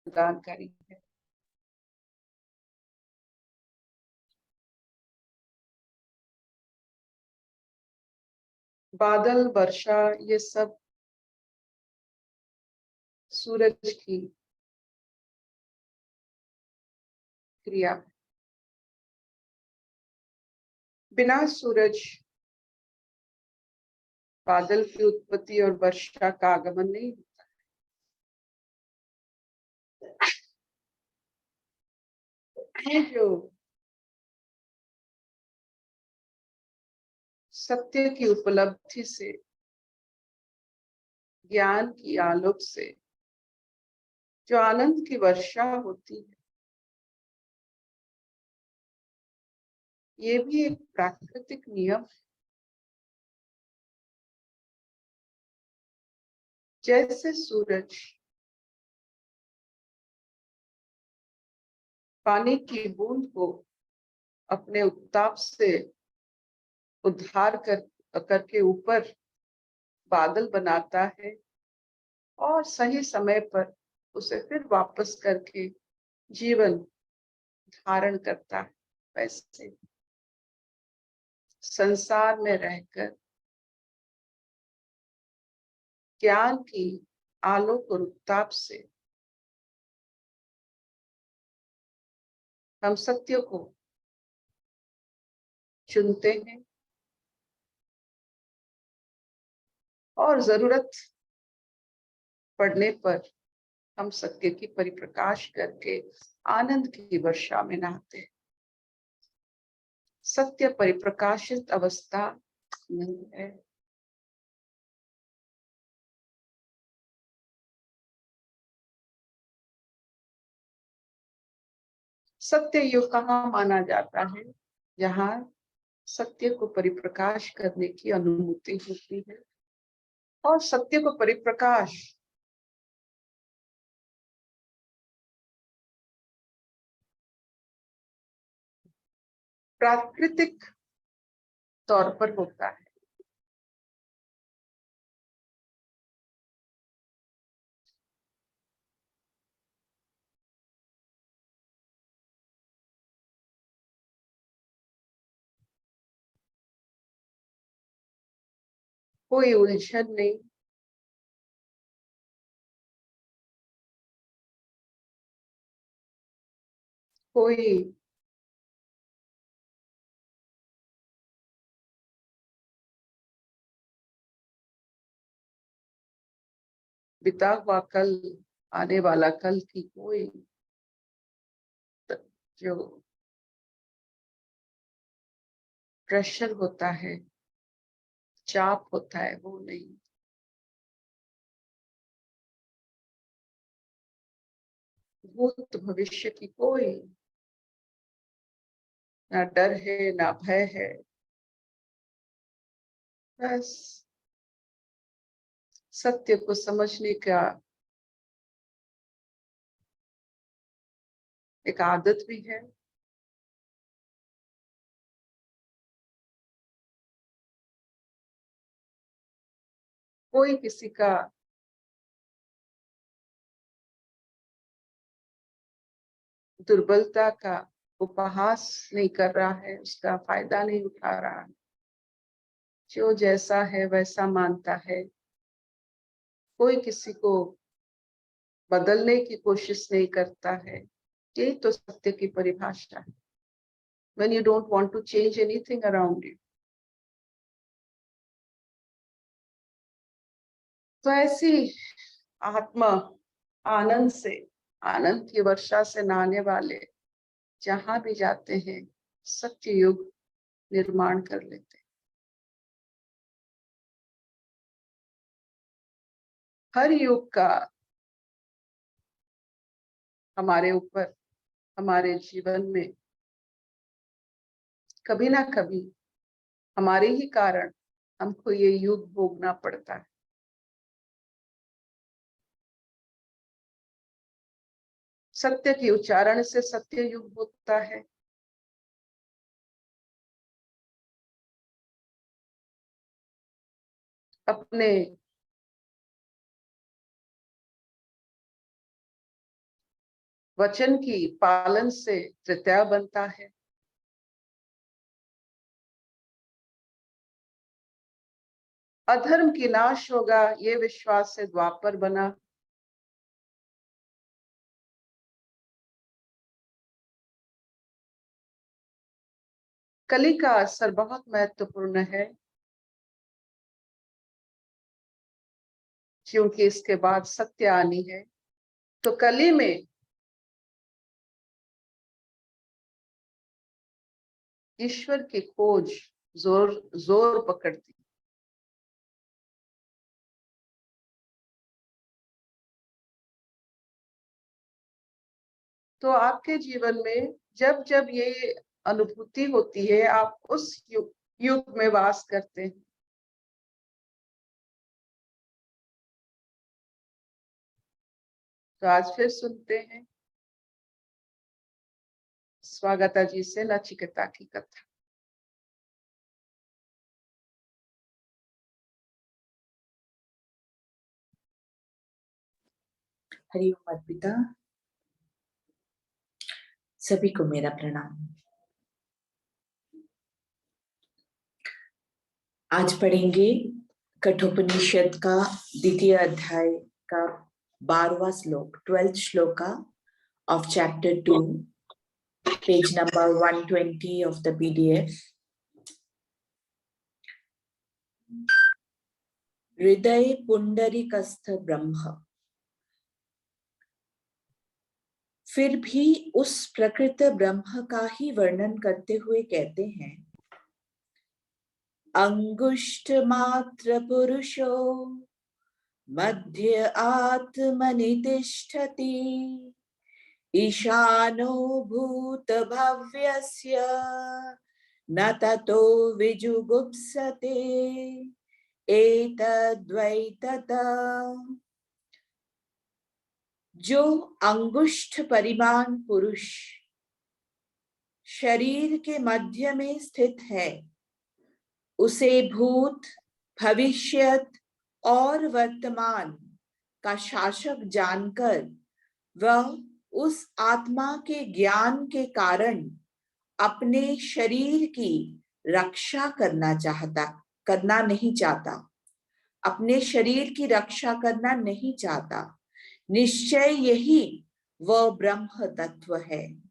प्रदानकारी है। बादल, वर्षा, ये सब सूरज की क्रिया। बिना सूरज बादल की उत्पत्ति और वर्षा का आगमन नहीं होता। ये जो सत्य की उपलब्धि से, ज्ञान की आलोक से जो आनंद की वर्षा होती है, ये भी एक प्राकृतिक नियम है। जैसे सूरज पानी की बूंद को अपने उत्ताप से उद्धार करके ऊपर बादल बनाता है और सही समय पर उसे फिर वापस करके जीवन धारण करता है, वैसे संसार में रहकर ज्ञान की आलोक और उत्ताप से हम सत्य को चुनते हैं और जरूरत पड़ने पर हम सत्य की परिप्रकाश करके आनंद की वर्षा में नहाते हैं। सत्य परिप्रकाशित अवस्था नहीं है। सत्य युग कहाँ माना जाता है? जहाँ सत्य को परिप्रकाश करने की अनुमति होती है और सत्य को परिप्रकाश प्राकृतिक तौर पर होता है। कोई उलझन नहीं, कोई बीता हुआ कल, आने वाला कल की कोई जो प्रेशर होता है, चाप होता है, वो नहीं। भूत भविष्य की कोई ना डर है ना भय है। बस सत्य को समझने का एक आदत भी है। कोई किसी का दुर्बलता का उपहास नहीं कर रहा है, उसका फायदा नहीं उठा रहा है। जो जैसा है वैसा मानता है। कोई किसी को बदलने की कोशिश नहीं करता है। यही तो सत्य की परिभाषा है। When you don't want to change anything around you. तो ऐसी आत्मा आनंद से, आनंद की वर्षा से नहाने वाले जहां भी जाते हैं, सत्य युग निर्माण कर लेते हैं। हर युग का हमारे ऊपर, हमारे जीवन में कभी ना कभी हमारे ही कारण हमको ये युग भोगना पड़ता है। सत्य के उच्चारण से सत्य युग होता है। अपने वचन की पालन से तृतीया बनता है। अधर्म की नाश होगा, ये विश्वास से द्वापर बना। कली का असर बहुत महत्वपूर्ण है, क्योंकि इसके बाद सत्य आनी है। तो कली में ईश्वर की खोज जोर जोर पकड़ती। तो आपके जीवन में जब जब ये अनुभूति होती है, आप उस युग में वास करते हैं। तो आज फिर सुनते हैं स्वागता जी से नचिकेता की कथा। हरि ओम अर्पिता। सभी को मेरा प्रणाम। आज पढ़ेंगे कठोपनिषद का द्वितीय अध्याय का 12वां श्लोक, 12th shloka of chapter 2, page number 120 of the PDF. हृदय पुंडरीकस्थ ब्रह्म। फिर भी उस प्रकृत ब्रह्म का ही वर्णन करते हुए कहते हैं, अंगुष्ठ मात्र पुरुषो मध्य आत्मनि तिष्ठति, ईशानो भूत भव्यस्य न ततो विजुगुप्सते, एतद्वै तत्। जो अंगुष्ठ परिमाण पुरुष शरीर के मध्य में स्थित है, उसे भूत, भविष्यत और वर्तमान का शासक जानकर वह उस आत्मा के ज्ञान के कारण अपने शरीर की रक्षा करना नहीं चाहता, अपने शरीर की रक्षा करना नहीं चाहता। निश्चय यही वह ब्रह्म तत्व है।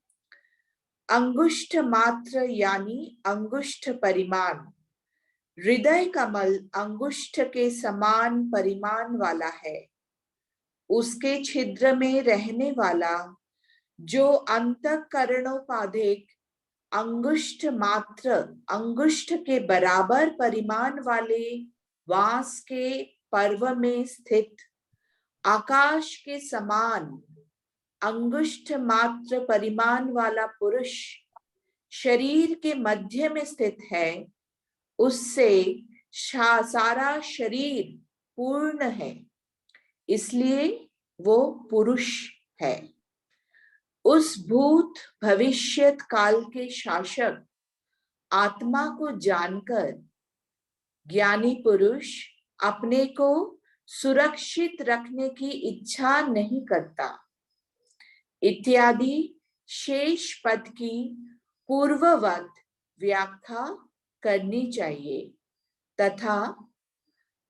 अंगुष्ठ मात्र यानी अंगुष्ठ परिमाण। हृदय कमल अंगुष्ठ के समान परिमाण वाला है। उसके छिद्र में रहने वाला जो अंतःकरणोपाधिक अंगुष्ठ मात्र, अंगुष्ठ के बराबर परिमाण वाले वास के पर्व में स्थित आकाश के समान अंगुष्ठ मात्र परिमाण वाला पुरुष शरीर के मध्य में स्थित है, उससे सारा शरीर पूर्ण है, इसलिए वो पुरुष है। उस भूत भविष्यत काल के शासक आत्मा को जानकर ज्ञानी पुरुष अपने को सुरक्षित रखने की इच्छा नहीं करता। इत्यादि शेष पद की पूर्ववत व्याख्या करनी चाहिए तथा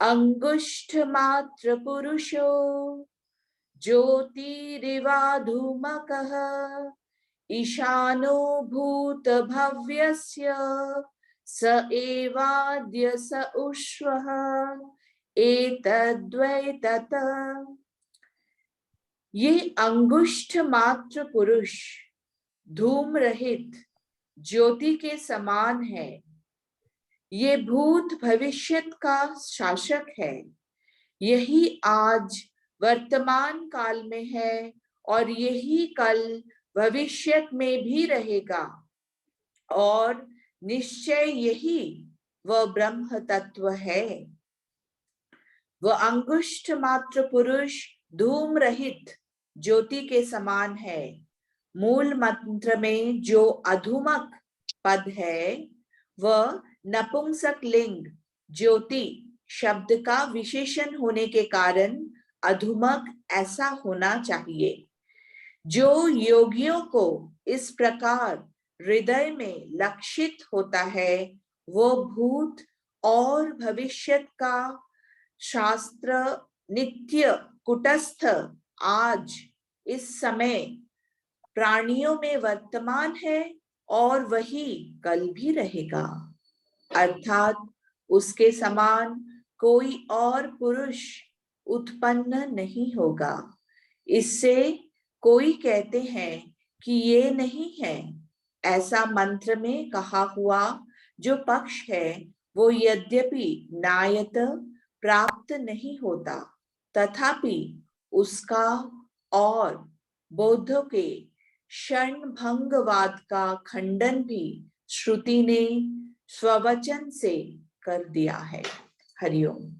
अंगुष्ठ मात्र पुरुषो ज्योतिरिवाधूमकः ईशानो भूत भव्यस्य स एवाद्य स उष्वः एतद्वै तत्। ये अंगुष्ठ मात्र पुरुष धूम रहित ज्योति के समान है। ये भूत भविष्यत का शासक है। यही आज वर्तमान काल में है और यही कल भविष्यत में भी रहेगा, और निश्चय यही वह ब्रह्म तत्व है। वह अंगुष्ठ मात्र पुरुष धूम रहित ज्योति के समान है। मूल मंत्र में जो अधूमक पद है वह नपुंसक लिंग ज्योति शब्द का विशेषण होने के कारण अधूमक ऐसा होना चाहिए। जो योगियों को इस प्रकार हृदय में लक्षित होता है वो भूत और भविष्यत का शास्त्र नित्य कुटस्थ आज इस समय प्राणियों में वर्तमान है और वही कल भी रहेगा, अर्थात उसके समान कोई और पुरुष उत्पन्न नहीं होगा। इससे कोई कहते हैं कि ये नहीं है, ऐसा मंत्र में कहा हुआ जो पक्ष है वो यद्यपि नायत प्राप्त नहीं होता, तथापि उसका और बौद्धों के क्षणभंगवाद का खंडन भी श्रुति ने स्ववचन से कर दिया है। हरिओम।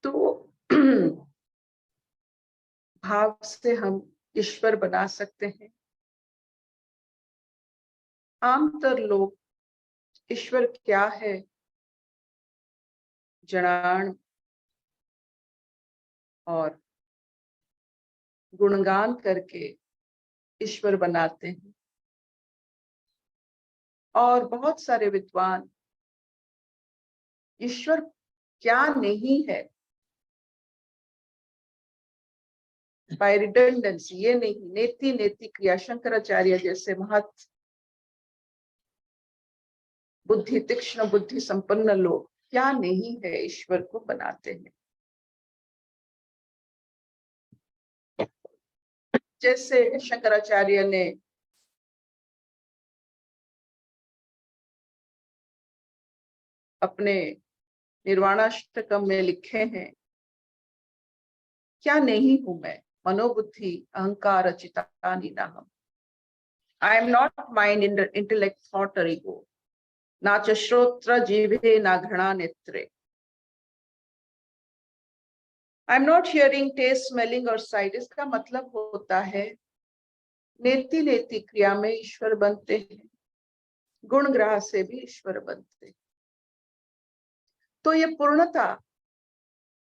तो भाव से हम ईश्वर बना सकते हैं। आमतौर लोग ईश्वर क्या है जड़ान और गुणगान करके ईश्वर बनाते हैं, और बहुत सारे विद्वान ईश्वर क्या नहीं है बाय रिडंडेंसी, ये नहीं, नेति नेति क्रिया, शंकराचार्य जैसे महत बुद्धि तीक्ष्ण बुद्धि संपन्न लोग क्या नहीं है ईश्वर को बनाते हैं। जैसे शंकराचार्य ने अपने निर्वाणाष्टकम में लिखे हैं, क्या नहीं हूं मैं, मनोबुद्धि अहंकार अचितानि नाहम्। I am not mind, intellect, thought और ईगो, ना च श्रोत्र जीवे ना घृणा नेत्रे। I am not hearing, taste, smelling और साइट। इसका मतलब होता है नेति नेति क्रिया में ईश्वर बनते हैं, गुण ग्रह से भी ईश्वर बनते हैं। तो ये पूर्णता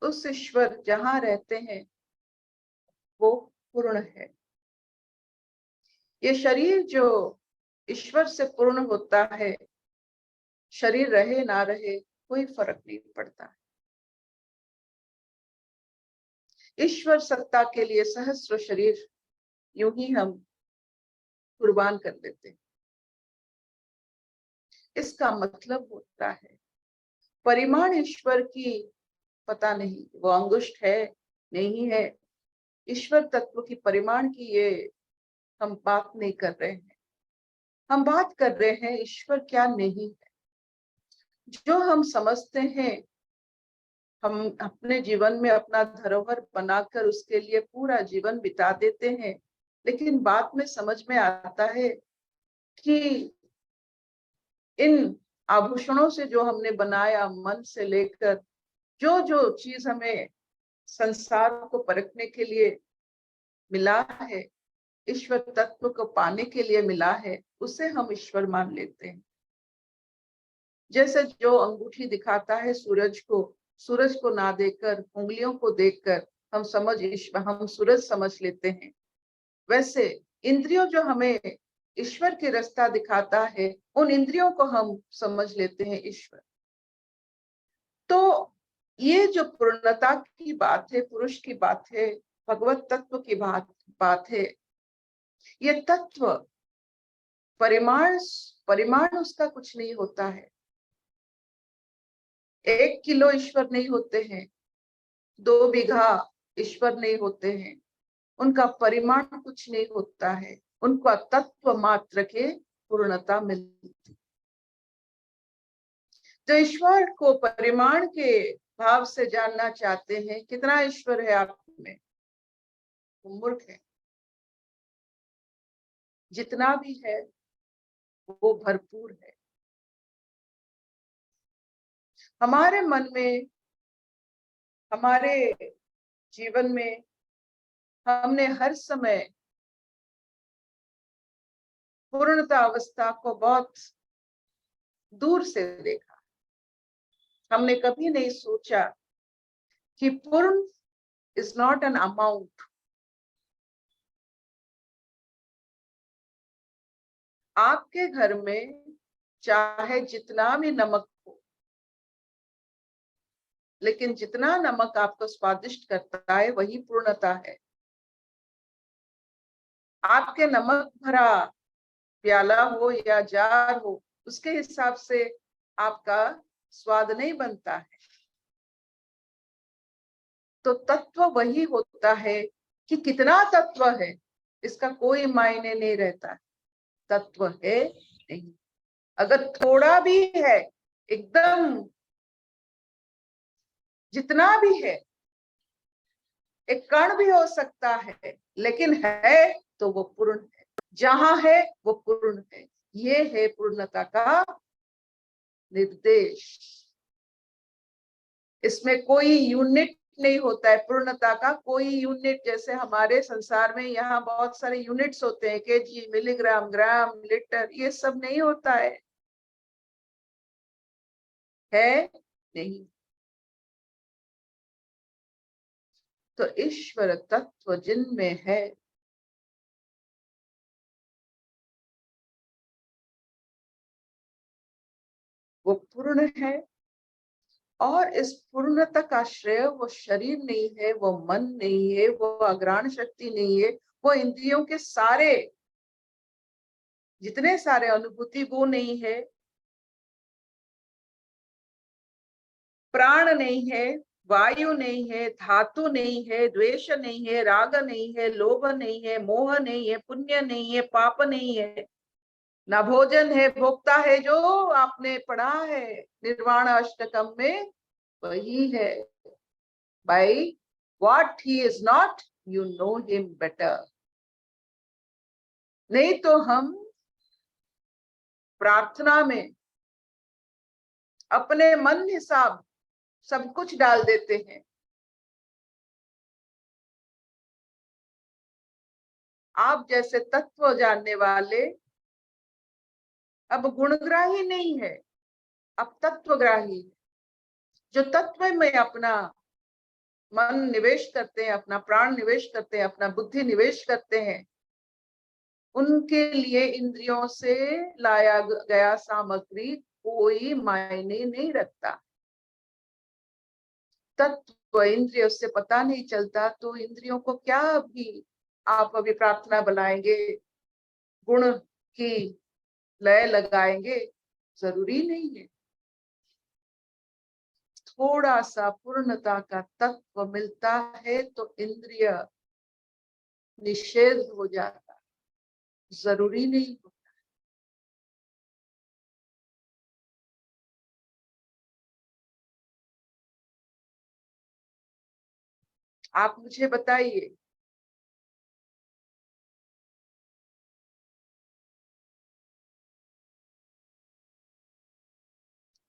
उस ईश्वर जहां रहते हैं वो पूर्ण है। ये शरीर जो ईश्वर से पूर्ण होता है, शरीर रहे ना रहे कोई फर्क नहीं पड़ता। ईश्वर सत्ता के लिए सहस्र शरीर यूं ही हम कुर्बान कर देते हैं। इसका मतलब होता है परिमाण ईश्वर की पता नहीं, वो अंगुष्ठ है नहीं है, ईश्वर तत्व की परिमाण की ये हम बात नहीं कर रहे हैं। हम बात कर रहे हैं ईश्वर क्या नहीं है। जो हम समझते हैं, हम अपने जीवन में अपना धरोहर बनाकर उसके लिए पूरा जीवन बिता देते हैं, लेकिन बाद में समझ में आता है कि इन आभूषणों से जो हमने बनाया, मन से लेकर जो जो चीज हमें संसार को परखने के लिए मिला है, ईश्वर तत्व को पाने के लिए मिला है, उसे हम ईश्वर मान लेते हैं। जैसे जो अंगूठी दिखाता है सूरज को ना देखकर उंगलियों को देखकर हम सूरज समझ लेते हैं, वैसे इंद्रियों जो हमें ईश्वर के रास्ता दिखाता है, उन इंद्रियों को हम समझ लेते हैं ईश्वर। तो ये जो पूर्णता की बात है, पुरुष की बात है, भगवत तत्व की बात है, ये तत्व परिमाण उसका कुछ नहीं होता है। 1 किलो ईश्वर नहीं होते हैं, 2 बीघा ईश्वर नहीं होते हैं, उनका परिमाण कुछ नहीं होता है, उनका तत्व मात्र के पूर्णता मिलती। जो ईश्वर को परिमाण के भाव से जानना चाहते हैं, कितना ईश्वर है आप में, वो मूर्ख है। जितना भी है वो भरपूर है। हमारे मन में, हमारे जीवन में हमने हर समय पूर्णता अवस्था को बहुत दूर से देखा। हमने कभी नहीं सोचा कि पूर्ण इज नॉट एन अमाउंट। आपके घर में चाहे जितना भी नमक हो, लेकिन जितना नमक आपको स्वादिष्ट करता है वही पूर्णता है। आपके नमक भरा प्याला हो या जार हो, उसके हिसाब से आपका स्वाद नहीं बनता है। तो तत्व वही होता है कि कितना तत्व है इसका कोई मायने नहीं रहता है। तत्व है नहीं, अगर थोड़ा भी है, एकदम जितना भी है, एक कण भी हो सकता है, लेकिन है तो वो पूर्ण है। जहां है वो पूर्ण है। ये है पूर्णता का निर्देश। इसमें कोई यूनिट नहीं होता है। पूर्णता का कोई यूनिट, जैसे हमारे संसार में यहाँ बहुत सारे यूनिट्स होते हैं, केजी, मिलीग्राम, ग्राम, लीटर, ये सब नहीं होता है नहीं। तो ईश्वर तत्व जिनमें है वो पूर्ण है। और इस पूर्णता का श्रेय वो शरीर नहीं है, वो मन नहीं है, वो अग्राण शक्ति नहीं है, वो इंद्रियों के सारे जितने सारे अनुभूति वो नहीं है, प्राण नहीं है, वायु नहीं है, धातु नहीं है, द्वेष नहीं है, राग नहीं है, लोभ नहीं है, मोह नहीं है, पुण्य नहीं है, पाप नहीं है, ना भोजन है, भोक्ता है। जो आपने पढ़ा है निर्वाण अष्टकम में, वही है। By what he is not, you know him better. नहीं तो हम प्रार्थना में अपने मन हिसाब सब कुछ डाल देते हैं। आप जैसे तत्व जानने वाले अब गुणग्राही नहीं है, अब तत्वग्राही। जो तत्व में अपना मन निवेश करते हैं, अपना प्राण निवेश करते हैं, अपना बुद्धि निवेश करते हैं, उनके लिए इंद्रियों से लाया गया सामग्री कोई मायने नहीं रखता। तत्व इंद्रियों से पता नहीं चलता, तो इंद्रियों को क्या भी आप अभी प्रार्थना बनाएंगे, गुण की लय लगाएंगे, जरूरी नहीं है। थोड़ा सा पूर्णता का तत्व मिलता है तो इंद्रिय निषेध हो जाता, जरूरी नहीं होता। आप मुझे बताइए,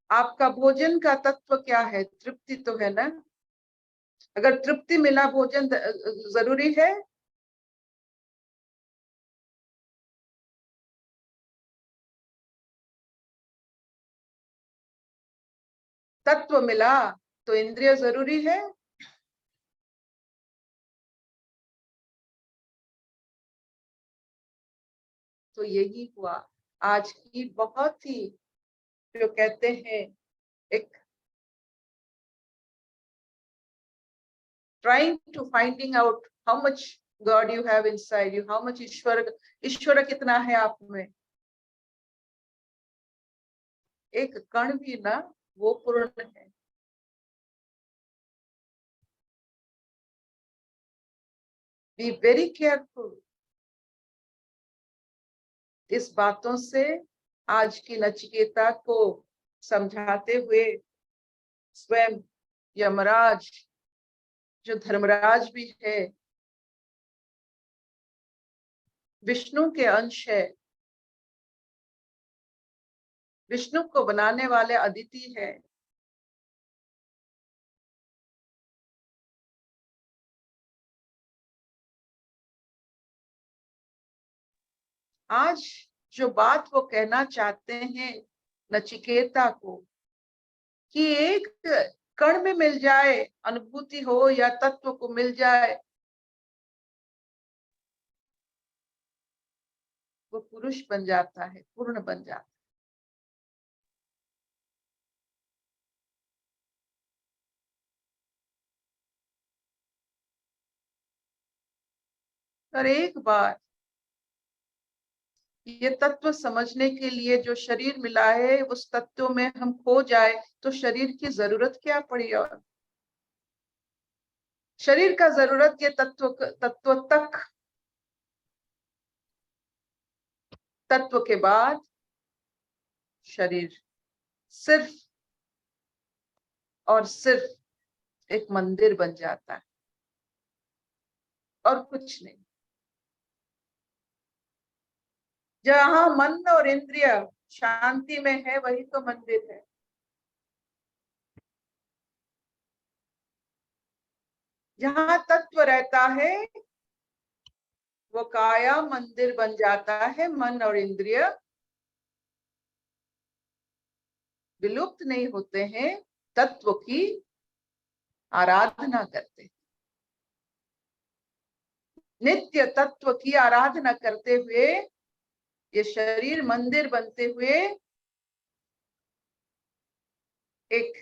आपका भोजन का तत्व क्या है? तृप्ति तो है ना? अगर तृप्ति मिला, भोजन जरूरी है? तत्व मिला तो इंद्रिय जरूरी है? तो यही हुआ आज की बहुत ही, जो कहते हैं, एक trying to finding out how much God you have inside you, how much ईश्वर कितना है आप में। एक कण भी ना वो पूर्ण है। Be very careful. इस बातों से आज की नचिकेता को समझाते हुए स्वयं यमराज, जो धर्मराज भी है, विष्णु के अंश है, विष्णु को बनाने वाले अदिति है, आज जो बात वो कहना चाहते हैं नचिकेता को कि एक कण में मिल जाए, अनुभूति हो या तत्व को मिल जाए, वो पुरुष बन जाता है, पूर्ण बन जाता है। और एक बार ये तत्व समझने के लिए जो शरीर मिला है, उस तत्व में हम खो जाए तो शरीर की जरूरत क्या पड़ी। और शरीर का जरूरत ये तत्व तत्व के बाद शरीर सिर्फ और सिर्फ एक मंदिर बन जाता है और कुछ नहीं। जहां मन और इंद्रिय शांति में है, वही तो मंदिर है। जहां तत्व रहता है वो काया मंदिर बन जाता है। मन और इंद्रिय विलुप्त नहीं होते हैं, तत्व की आराधना करते हैं। नित्य तत्व की आराधना करते हुए ये शरीर मंदिर बनते हुए एक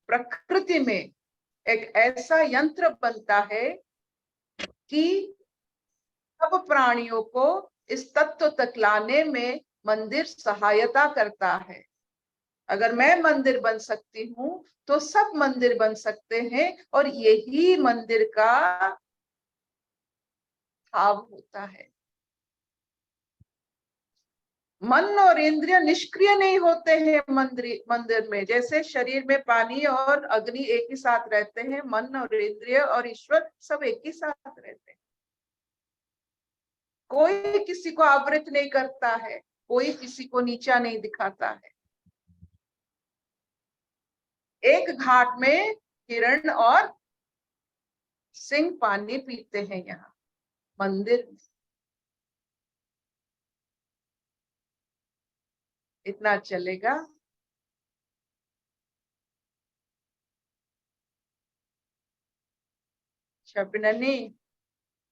प्रकृति में एक ऐसा यंत्र बनता है कि सब प्राणियों को इस तत्व तक लाने में मंदिर सहायता करता है। अगर मैं मंदिर बन सकती हूँ तो सब मंदिर बन सकते हैं, और यही मंदिर का भाव होता है। मन और इंद्रिय निष्क्रिय नहीं होते हैं मंदिर में। जैसे शरीर में पानी और अग्नि एक ही साथ रहते हैं, मन और इंद्रिय और ईश्वर सब एक ही साथ रहते हैं। कोई किसी को आवृत नहीं करता है, कोई किसी को नीचा नहीं दिखाता है। एक घाट में हिरण और सिंह पानी पीते हैं, यहाँ मंदिर में। इतना चलेगा। शबननी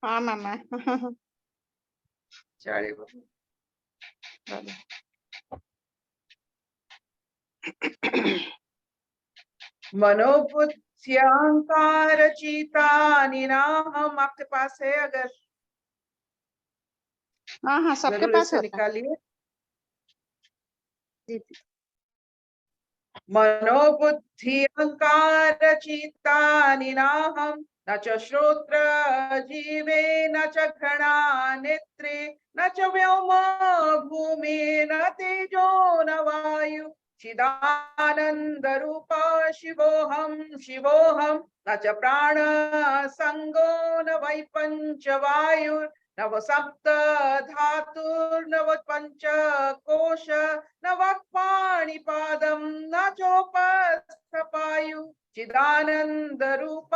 हाँ मामा। चले मनोबुद्ध्यंकार चितानि नाहम। आपके पास है? अगर हाँ हाँ सबके जरूर पास इसे होता है। निकालिए। जी जी। मनोबुद्धि अहंकार चित्तानि नाहं, न च श्रोत्र जीवे न च घृणा नेत्रे न च व्योम भूमि न तेजो न वायु चिदानंद रूप शिवोहम शिवोहम। न च प्राण संगो न वै पंच वायु नव सप्त धातुर्नव पंच कोश न वाक्पाणिपादं न चोपस्थपायु चिदानंद रूप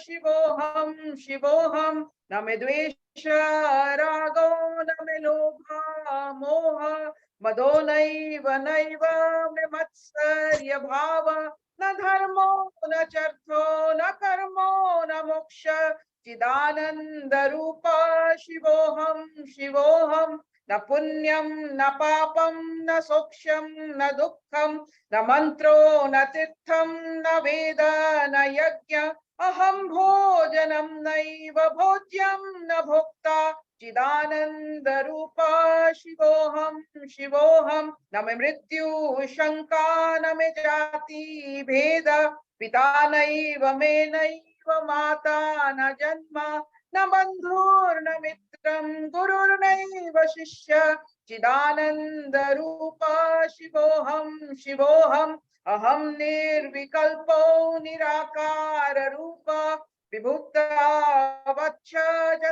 शिवोहम शिवोहम। न मे द्वेष रागो न मे लोभ मोह मदो नैव नैव मे मत्सर्य भाव न धर्मो न चर्थो न कर्मो न मोक्ष चिदानंद रूप शिवोहम शिवोहम। न पुण्यम न पापम न सोक्षम न दुःखम न मंत्रो न तीर्थम न वेद न यज्ञ अहम भोजनम नैव भोज्यम न भोक्ता चिदानंद रूप शिवोहम शिवोहम। न मे मृत्यु शंका न मे जाति भेद पिता नैव मे नैव माता न जन्म न बंधुर्न मित्रं गुरुर्नैव शिष्य चिदानंद रूप शिवोहम शिवोहम। अहम निर्विकल्पो निराकार रूप विभुक्तवच्छ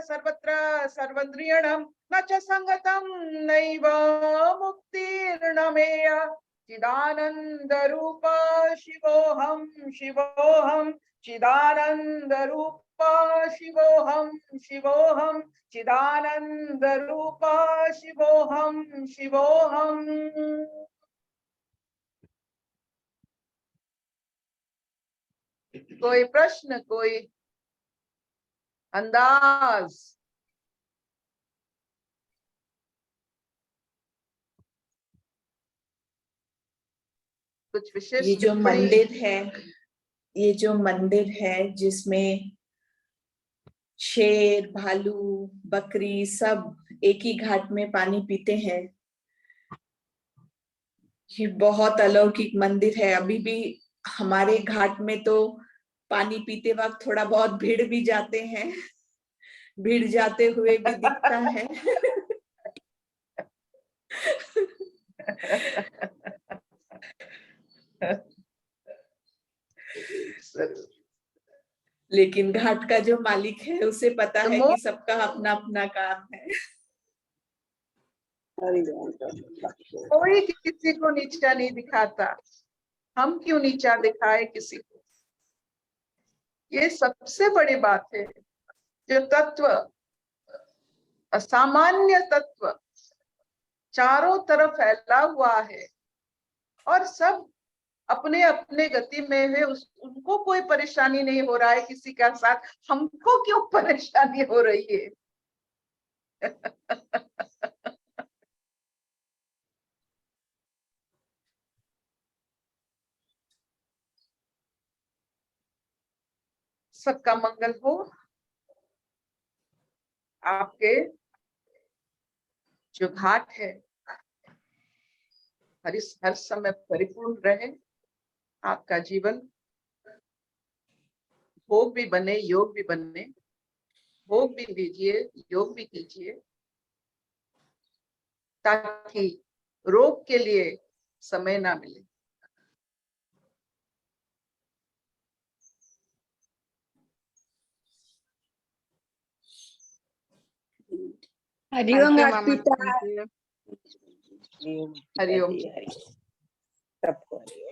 सर्वत्र सर्वन्द्रियणं न च संगतं नैव मुक्तिर्न मेय चिदानंद रूप शिवोहम शिवोहम। चिदानंद रूप रूपा शिवोहम शिवोहम, चिदानंद रूपा शिवोहम शिवोहम। कोई प्रश्न, कोई अंदाज? कुछ विशेष ये जो टिप्पणी? मंदिर है, ये जो मंदिर है जिसमें शेर, भालू, बकरी सब एक ही घाट में पानी पीते हैं, ये बहुत अलौकिक मंदिर है। अभी भी हमारे घाट में तो पानी पीते वक्त थोड़ा बहुत भीड़ भी जाते हैं, भीड़ जाते हुए भी दिखता है। लेकिन घाट का जो मालिक है उसे पता है कि सबका अपना अपना काम है। कोई किसी को नीचा नहीं दिखाता, हम क्यों नीचा दिखाए किसी को? ये सबसे बड़ी बात है। जो तत्व, असामान्य तत्व चारों तरफ फैला हुआ है और सब अपने अपने गति में है, उनको कोई परेशानी नहीं हो रहा है किसी के साथ, हमको क्यों परेशानी हो रही है? सबका मंगल हो। आपके जो घाट है हर समय परिपूर्ण रहे। आपका जीवन भोग भी बने, योग भी बने। भोग भी लीजिए, योग भी कीजिए, ताकि रोग के लिए समय ना मिले। हरिओम Thank you, घाट मामा। पिता। हरिओम। सबको हरिओम।